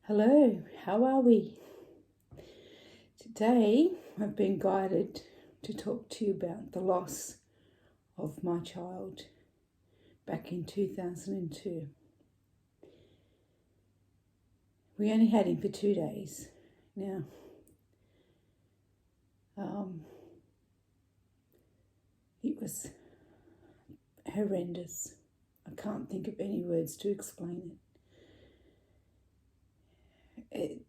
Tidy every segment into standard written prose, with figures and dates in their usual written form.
Hello, how are we? Today I've been guided to talk to you about the loss of my child back in 2002. We only had him for 2 days. Now, it was horrendous. I can't think of any words to explain it. It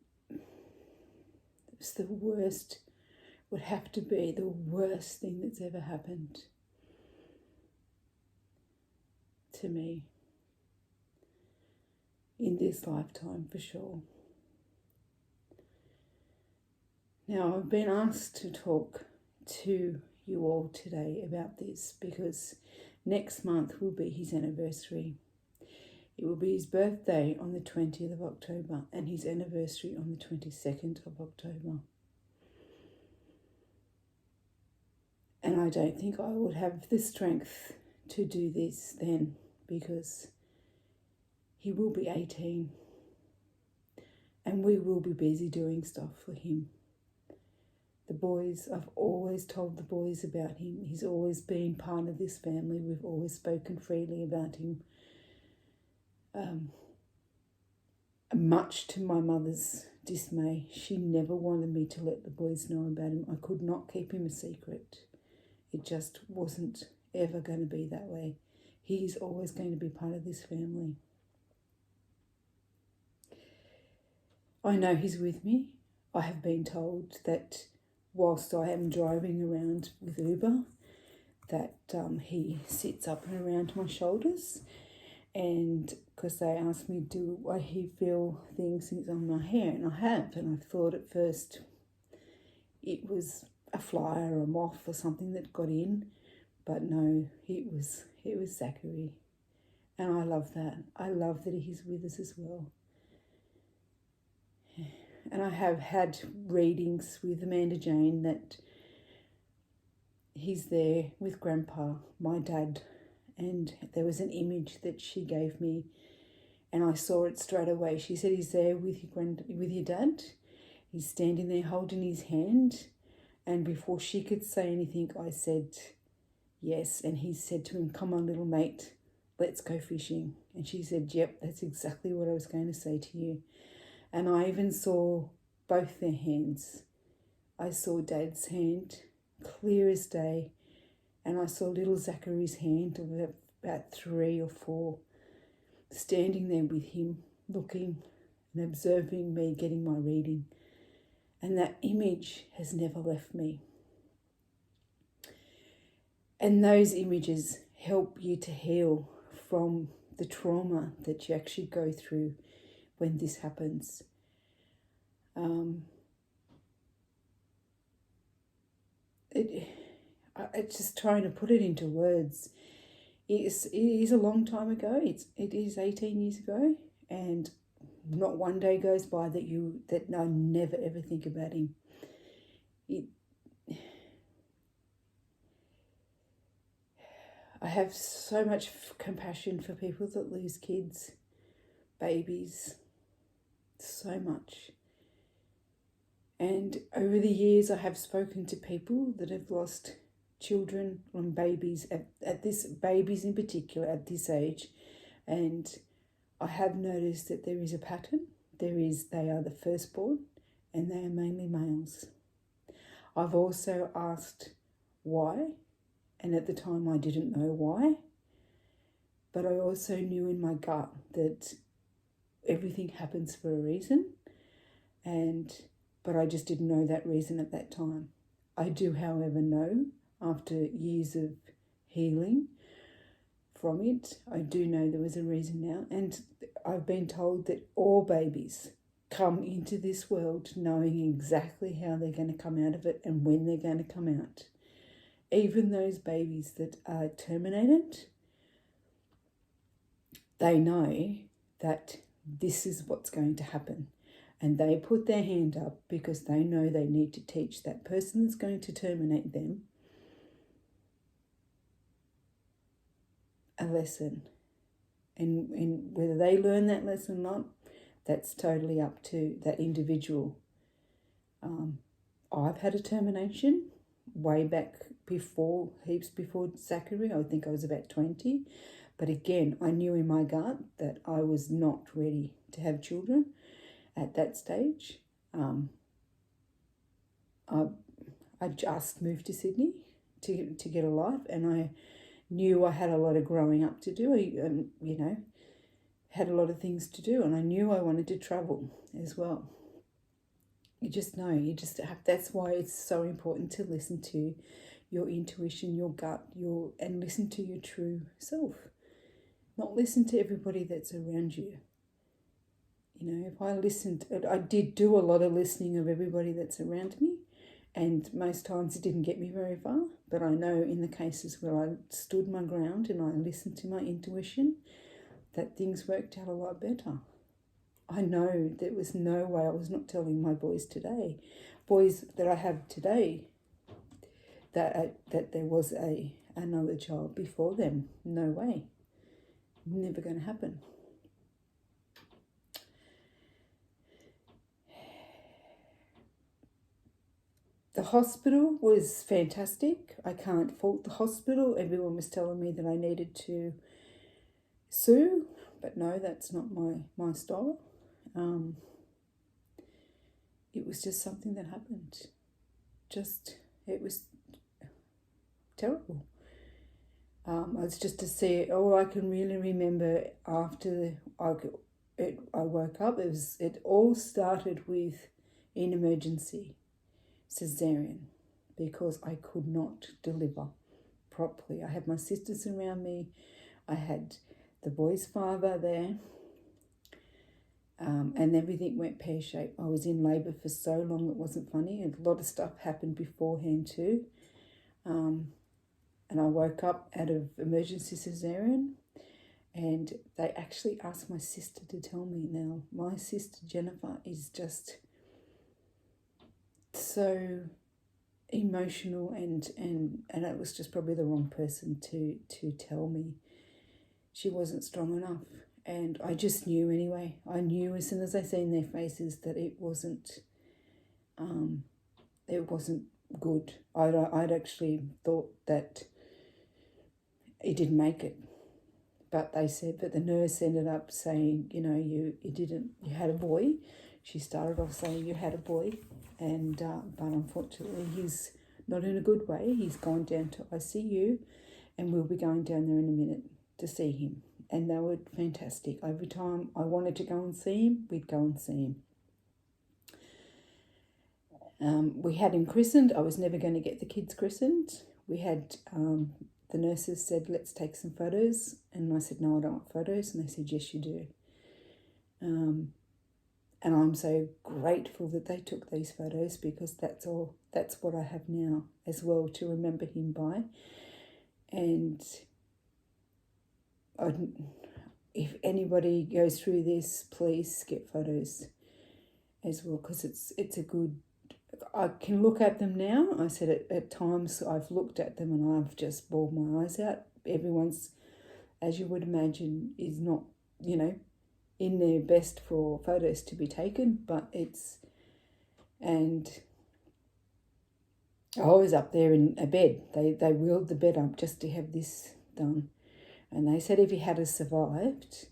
was the worst, would have to be the worst thing that's ever happened to me in this lifetime, for sure. Now, I've been asked to talk to you all today about this because next month will be his anniversary. It will be his birthday on the 20th of October and his anniversary on the 22nd of October. And I don't think I would have the strength to do this then because he will be 18 and we will be busy doing stuff for him. The boys, I've always told the boys about him. He's always been part of this family. We've always spoken freely about him. Much to my mother's dismay, she never wanted me to let the boys know about him. I could not keep him a secret. It just wasn't ever going to be that way. He's always going to be part of this family. I know he's with me. I have been told that whilst I am driving around with Uber, that he sits up and around my shoulders, and because they asked me, do he feel things on my hair? And I have, and I thought at first it was a fly or a moth or something that got in, but no, it was Zachary, and I love that. I love that he's with us as well. And I have had readings with Amanda Jane that he's there with Grandpa, my dad, and there was an image that she gave me and I saw it straight away. She said, he's there with your dad. He's standing there holding his hand. And before she could say anything, I said, yes. And he said to him, come on, little mate, let's go fishing. And she said, yep, that's exactly what I was going to say to you. And I even saw both their hands. I saw Dad's hand, clear as day, and I saw little Zachary's hand of about 3 or 4, standing there with him, looking and observing me getting my reading. And that image has never left me. And those images help you to heal from the trauma that you actually go through when this happens. It's just trying to put it into words. It is a long time ago. It is 18 years ago, and not one day goes by that I never ever think about him. I have so much compassion for people that lose kids, babies, so much. And over the years, I have spoken to people that have lost children and babies, babies in particular at this age. And I have noticed that there is a pattern. They are the firstborn and they are mainly males. I've also asked why, and at the time I didn't know why, but I also knew in my gut that everything happens for a reason, but I just didn't know that reason at that time. I do, however, know after years of healing from it, I do know there was a reason now. And I've been told that all babies come into this world knowing exactly how they're going to come out of it and when they're going to come out. Even those babies that are terminated, they know that this is what's going to happen. And they put their hand up because they know they need to teach that person that's going to terminate them a lesson. And whether they learn that lesson or not, That's totally up to that individual. I've had a termination way back before, heaps before Zachary. I think I was about 20. But again, I knew in my gut that I was not ready to have children at that stage. I just moved to Sydney to get a life, and I knew I had a lot of growing up to do. Had a lot of things to do, and I knew I wanted to travel as well. You just know, that's why it's so important to listen to your intuition, your gut, and listen to your true self. Not listen to everybody that's around you. If I did do a lot of listening of everybody that's around me, and most times it didn't get me very far, but I know in the cases where I stood my ground and I listened to my intuition, that things worked out a lot better. I know there was no way I was not telling my boys that I have today, that there was another child before them. No way. Never going to happen. The hospital was fantastic. I can't fault the hospital. Everyone was telling me that I needed to sue, but no, that's not my style. It was just something that happened. It was terrible. It's just to see it. I can really remember after I woke up. It all started with an emergency cesarean because I could not deliver properly. I had my sisters around me. I had the boy's father there. And everything went pear-shaped. I was in labour for so long it wasn't funny. A lot of stuff happened beforehand too. And I woke up out of emergency cesarean, and they actually asked my sister to tell me. Now, my sister Jennifer is just so emotional, and it was just probably the wrong person to tell me. She wasn't strong enough. And I just knew anyway. I knew as soon as I seen their faces that it wasn't good. I'd actually thought that it didn't make it. But the nurse ended up saying, you had a boy. She started off saying you had a boy, and but unfortunately he's not in a good way. He's gone down to ICU, and we'll be going down there in a minute to see him. And they were fantastic. Every time I wanted to go and see him, we'd go and see him. We had him christened. I was never going to get the kids christened. We had, the nurses said, let's take some photos. And I said, no, I don't want photos. And they said, yes, you do. And I'm so grateful that they took these photos, because that's what I have now as well to remember him by. And if anybody goes through this, please get photos as well, because it's a good. I can look at them now. I said at times I've looked at them and I've just bawled my eyes out. Everyone's, as you would imagine, is not in their best for photos to be taken, but and I was up there in a bed. They wheeled the bed up just to have this done. And they said if he had survived,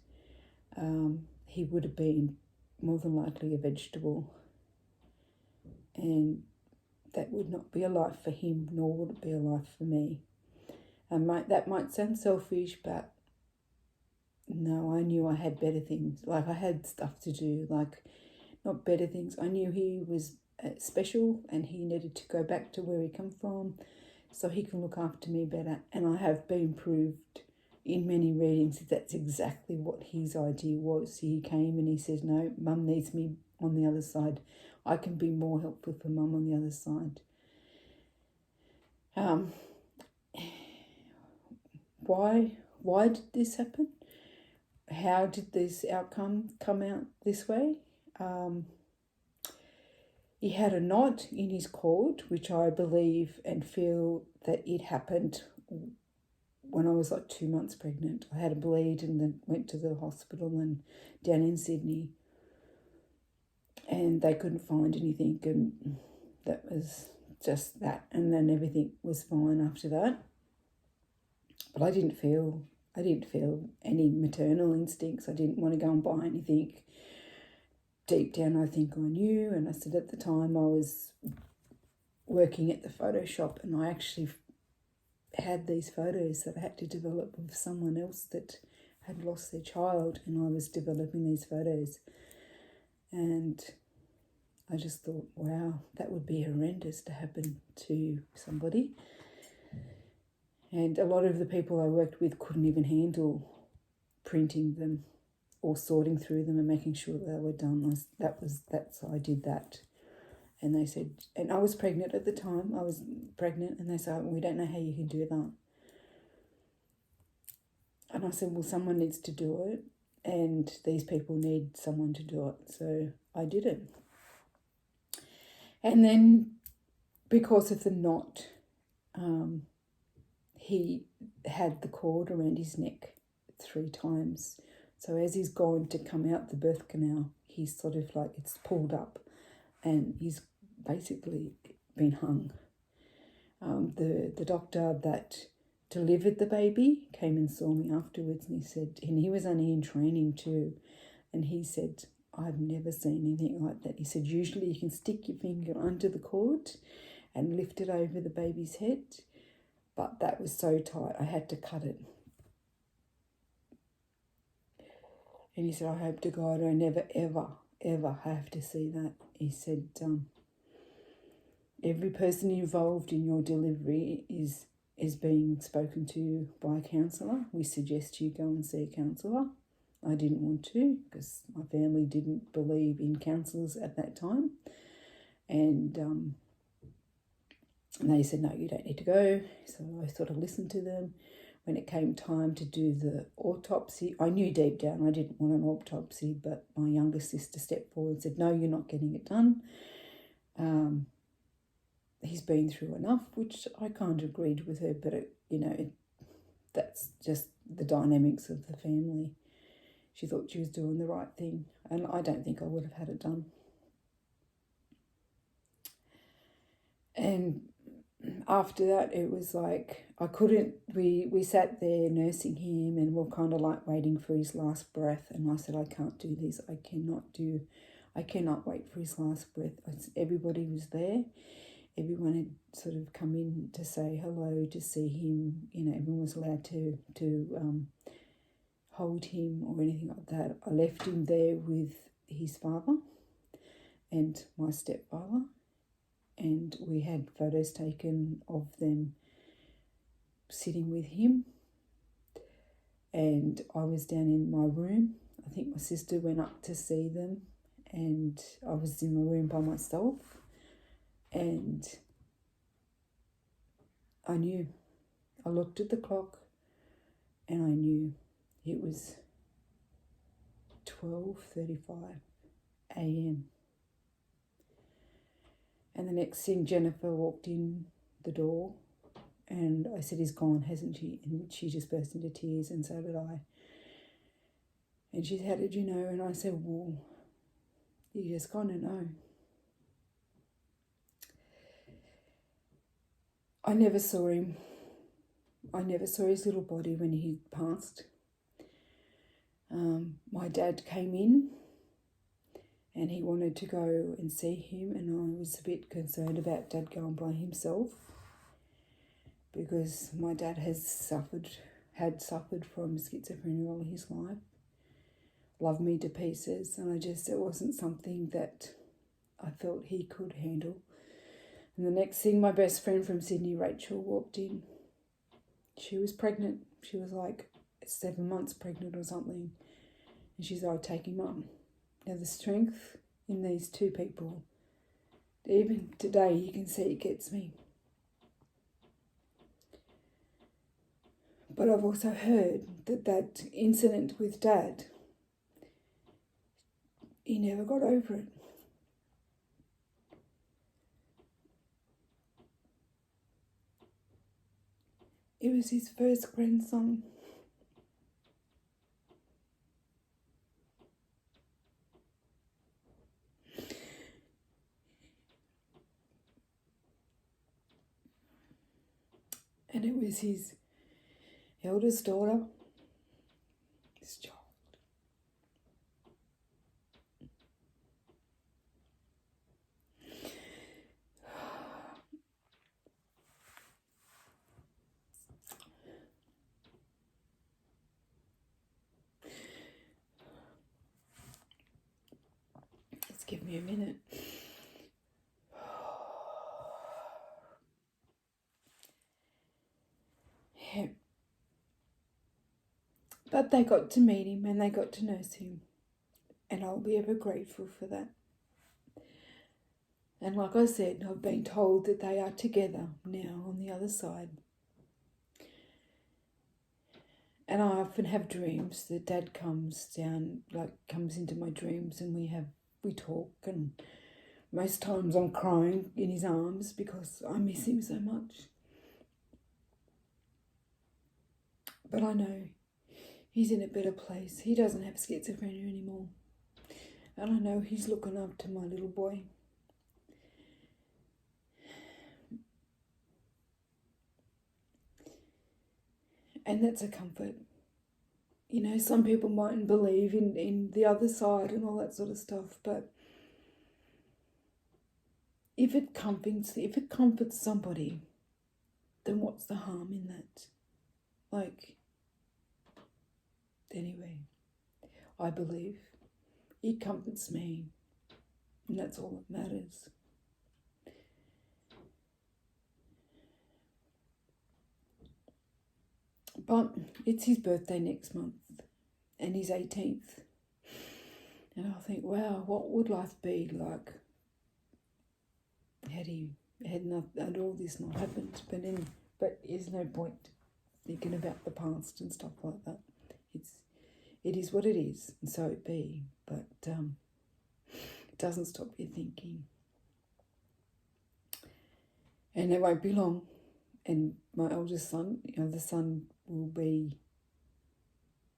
he would have been more than likely a vegetable. And that would not be a life for him, nor would it be a life for me. And that might sound selfish, but no, I knew I had better things. Like, I had stuff to do, like, not better things. I knew he was special and he needed to go back to where he come from so he can look after me better. And I have been proved in many readings that's exactly what his idea was. He came and he says, no, Mum needs me on the other side. I can be more helpful for Mum on the other side. Why did this happen? How did this outcome come out this way? He had a knot in his cord, which I believe and feel that it happened when I was like 2 months pregnant. I had a bleed and then went to the hospital and down in Sydney. and they couldn't find anything, and that was just that. And then everything was fine after that. But I didn't feel any maternal instincts. I didn't want to go and buy anything. Deep down, I think I knew. And I said at the time I was working at the photo shop, and I actually had these photos that I had to develop with someone else that had lost their child, and I was developing these photos. And I just thought, wow, that would be horrendous to happen to somebody. And a lot of the people I worked with couldn't even handle printing them or sorting through them and making sure that they were done. So I did that. And they said, and I was pregnant at the time. I was pregnant, and they said, we don't know how you can do that. And I said, well, someone needs to do it, and these people need someone to do it. So I did it. And then because of the knot, he had the cord around his neck 3 times. So as he's gone to come out the birth canal, he's sort of like, it's pulled up, and he's basically been hung. The doctor that delivered the baby came and saw me afterwards, and he said, and he was only in training too, and he said, I've never seen anything like that. He said, usually you can stick your finger under the cord and lift it over the baby's head, but that was so tight, I had to cut it. And he said, I hope to God I never, ever, ever have to see that. He said, every person involved in your delivery is being spoken to by a counsellor. We suggest you go and see a counsellor. I didn't want to, because my family didn't believe in counsellors at that time. And they said, no, you don't need to go. So I sort of listened to them. When it came time to do the autopsy, I knew deep down I didn't want an autopsy, but my younger sister stepped forward and said, no, you're not getting it done. He's been through enough, which I kind of agreed with her, but that's just the dynamics of the family. She thought she was doing the right thing, and I don't think I would have had it done. And after that, it was like I couldn't, we sat there nursing him, and we're kind of like waiting for his last breath, and I said, I can't do this, I cannot wait for his last breath. Everybody was there. Everyone had sort of come in to say hello, to see him. Everyone was allowed to hold him or anything like that. I left him there with his father and my stepfather, and we had photos taken of them sitting with him. And I was down in my room. I think my sister went up to see them, and I was in my room by myself. And I knew. I looked at the clock, and I knew it was 12:35 a.m. And the next thing, Jennifer walked in the door, and I said, he's gone, hasn't she? And she just burst into tears, and so did I. And she said, how did you know? And I said, well, you just kind of know. I never saw him. I never saw his little body when he passed. My dad came in, and he wanted to go and see him, and I was a bit concerned about Dad going by himself, because my dad had suffered from schizophrenia all his life, loved me to pieces, and it wasn't something that I felt he could handle. And the next thing, my best friend from Sydney, Rachel, walked in. She was pregnant. She was like 7 months pregnant or something. And she said, I'll take him up. Now, the strength in these two people, even today, you can see it gets me. But I've also heard that incident with Dad, he never got over it. It was his first grandson. And it was his eldest daughter, his child. Just give me a minute. Yeah. But they got to meet him and they got to nurse him. And I'll be ever grateful for that. And like I said, I've been told that they are together now on the other side. And I often have dreams that Dad comes into my dreams and we talk, and most times I'm crying in his arms because I miss him so much. But I know he's in a better place. He doesn't have schizophrenia anymore. And I know he's looking after my little boy. And that's a comfort. You know, some people mightn't believe in the other side and all that sort of stuff, but if it comforts somebody, then what's the harm in that? Like, anyway, I believe it comforts me, and that's all that matters. But it's his birthday next month, and he's 18th. And I think, wow, what would life be like had all this not happened? But there's no point thinking about the past and stuff like that. It is what it is, and so it be. But it doesn't stop you thinking. And it won't be long. And my eldest son, the son will be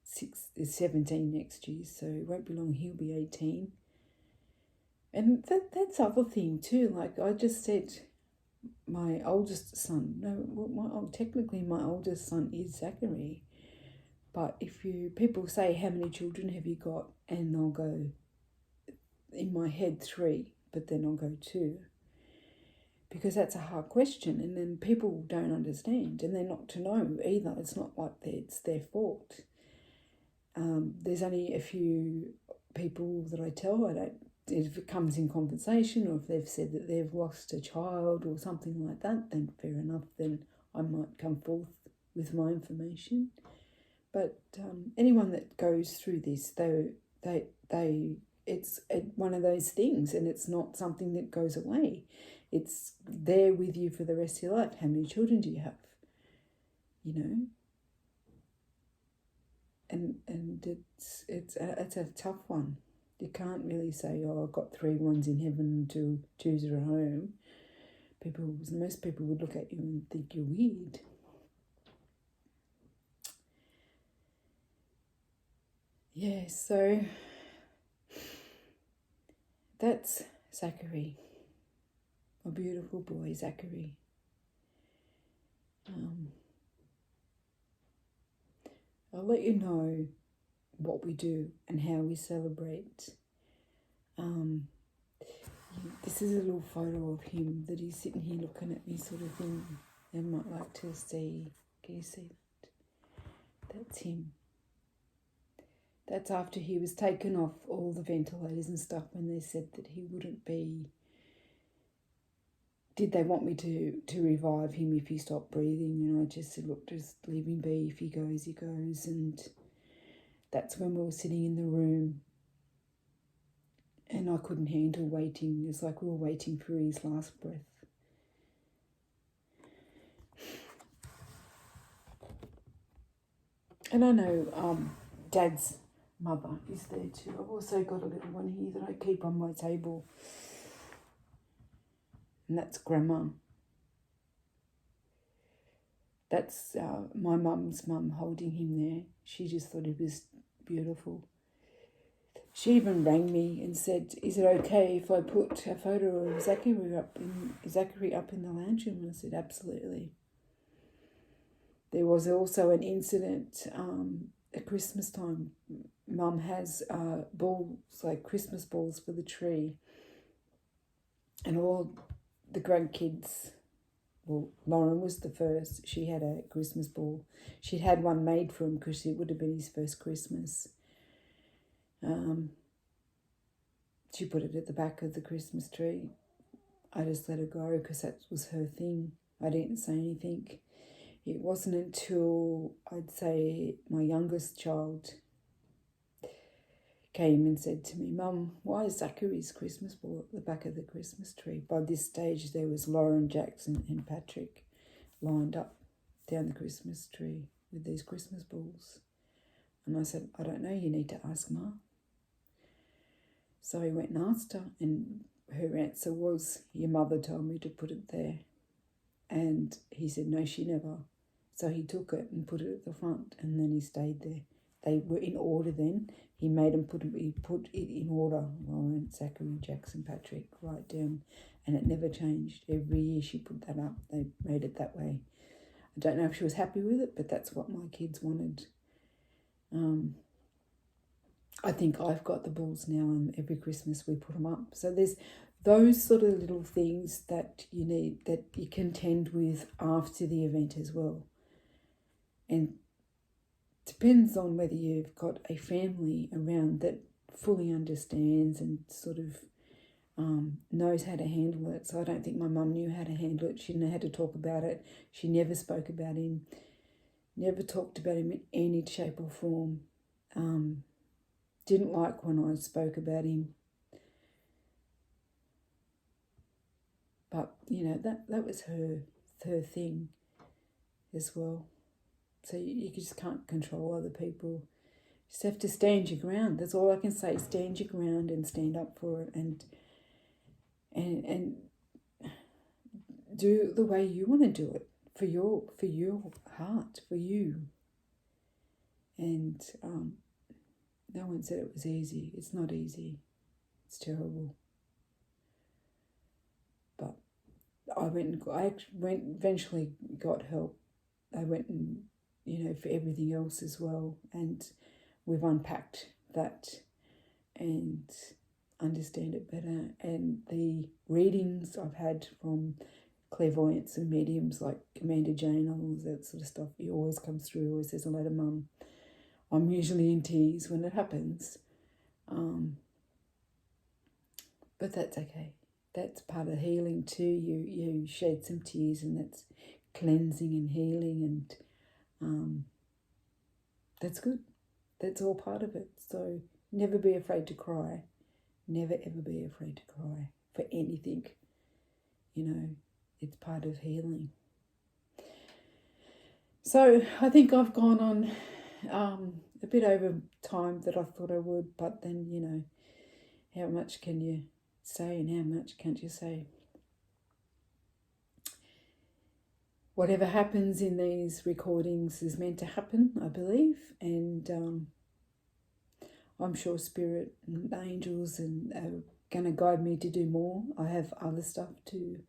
17 next year, so it won't be long, he'll be 18. And that's the other thing too, like I just said, my oldest son, technically my oldest son is Zachary, but people say, how many children have you got? And I'll go, in my head 3, but then I'll go 2. Because that's a hard question, and then people don't understand, and they're not to know either. It's not like it's their fault. There's only a few people that I tell. If it comes in conversation, or if they've said that they've lost a child or something like that, then fair enough. Then I might come forth with my information. But anyone that goes through this, it's one of those things, and it's not something that goes away. It's there with you for the rest of your life. How many children do you have? You know? And it's a tough one. You can't really say, oh, I've got 3 ones in heaven and 2's are at home. Most people would look at you and think you're weird. Yeah, so that's Zachary. My beautiful boy, Zachary. I'll let you know what we do and how we celebrate. This is a little photo of him that he's sitting here looking at me, sort of thing. You might like to see. Can you see that? That's him. That's after he was taken off all the ventilators and stuff, when they said that he wouldn't be. Did they want me to revive him if he stopped breathing? And I just said, look, just leave him be. If he goes, he goes. And that's when we were sitting in the room. And I couldn't handle waiting. It's like we were waiting for his last breath. And I know Dad's mother is there too. I've also got a little one here that I keep on my table. And that's Grandma. That's my mum's mum holding him there. She just thought he was beautiful. She even rang me and said, is it okay if I put a photo of Zachary up in the lounge room? And I said, absolutely. There was also an incident at Christmas time. Mum has balls, like Christmas balls for the tree. And all the grandkids, well, Lauren was the first. She had a Christmas ball. She'd had one made for him because it would have been his first Christmas. She put it at the back of the Christmas tree. I just let her go because that was her thing. I didn't say anything. It wasn't until, I'd say, my youngest child came and said to me, "Mum, why is Zachary's Christmas ball at the back of the Christmas tree?" By this stage, there was Lauren, Jackson and Patrick lined up down the Christmas tree with these Christmas balls. And I said, "I don't know, you need to ask Ma." So he went and asked her, and her answer was, "Your mother told me to put it there." And he said, "No, she never." So he took it and put it at the front, and then he stayed there. They were in order then. He made them he put it in order. Lauren, Zachary, Jackson, Patrick, right down. And it never changed. Every year she put that up. They made it that way. I don't know if she was happy with it, but that's what my kids wanted. I think I've got the balls now, and every Christmas we put them up. So there's those sort of little things that you need, that you contend with after the event as well. And depends on whether you've got a family around that fully understands and sort of knows how to handle it. So I don't think my mum knew how to handle it. She didn't know how to talk about it. She never spoke about him, never talked about him in any shape or form. Didn't like when I spoke about him. But, you know, that was her thing as well. So you just can't control other people. You just have to stand your ground. That's all I can say. Stand your ground and stand up for it, and do the way you want to do it for your heart, for you. And no one said it was easy. It's not easy. It's terrible. But I eventually got help. I went and, for everything else as well. And we've unpacked that and understand it better. And the readings I've had from clairvoyants and mediums like Amanda Jane, all that sort of stuff, it always comes through, always says hello to Mum. I'm usually in tears when it happens. But that's okay. That's part of healing too. You shed some tears, and that's cleansing and healing, and that's good. That's all part of it. So never be afraid to cry. Never ever be afraid to cry for anything. It's part of healing. So I think I've gone on a bit over time that I thought I would, but then, how much can you say and how much can't you say? Whatever happens in these recordings is meant to happen, I believe, and I'm sure Spirit and angels are going to guide me to do more. I have other stuff to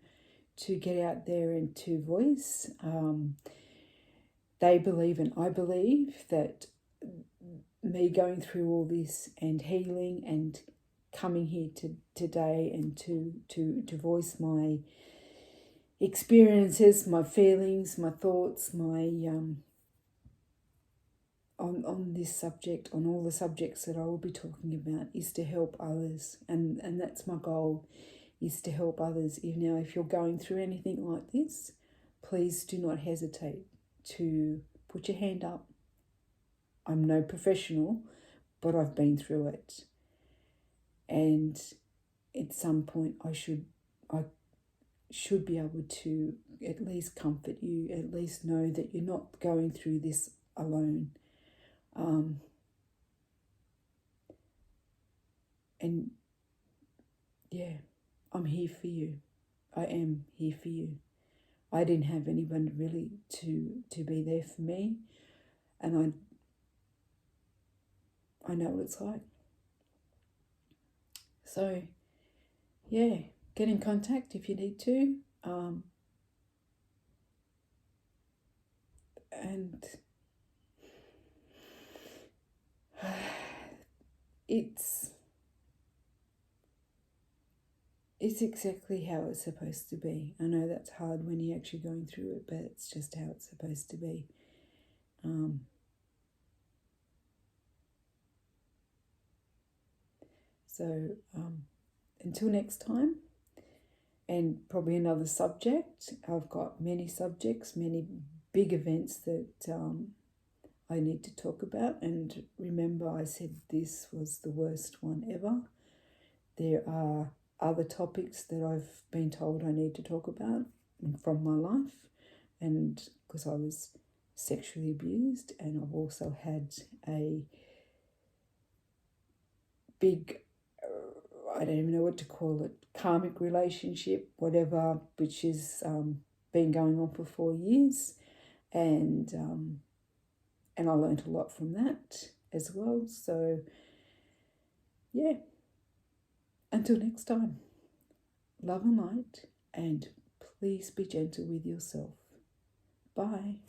get out there and to voice. They believe and I believe that me going through all this and healing and coming here today and to voice my experiences, my feelings, my thoughts, my on this subject, on all the subjects that I will be talking about, is to help others, and that's my goal, is to help others. Now, if you're going through anything like this, please do not hesitate to put your hand up. I'm no professional, but I've been through it, and at some point I should be able to at least comfort you, at least know that you're not going through this alone. And yeah, I'm here for you. I am here for you. I didn't have anyone really to be there for me, and I know what it's like. So yeah, get in contact if you need to. And it's exactly how it's supposed to be. I know that's hard when you're actually going through it, but it's just how it's supposed to be. So until next time, and probably another subject. I've got many subjects, many big events that I need to talk about. And remember, I said this was the worst one ever. There are other topics that I've been told I need to talk about from my life, and because I was sexually abused, and I've also had a big, I don't even know what to call it, karmic relationship, whatever, which has been going on for 4 years, and I learned a lot from that as well. So yeah, until next time, love and light, and please be gentle with yourself. Bye.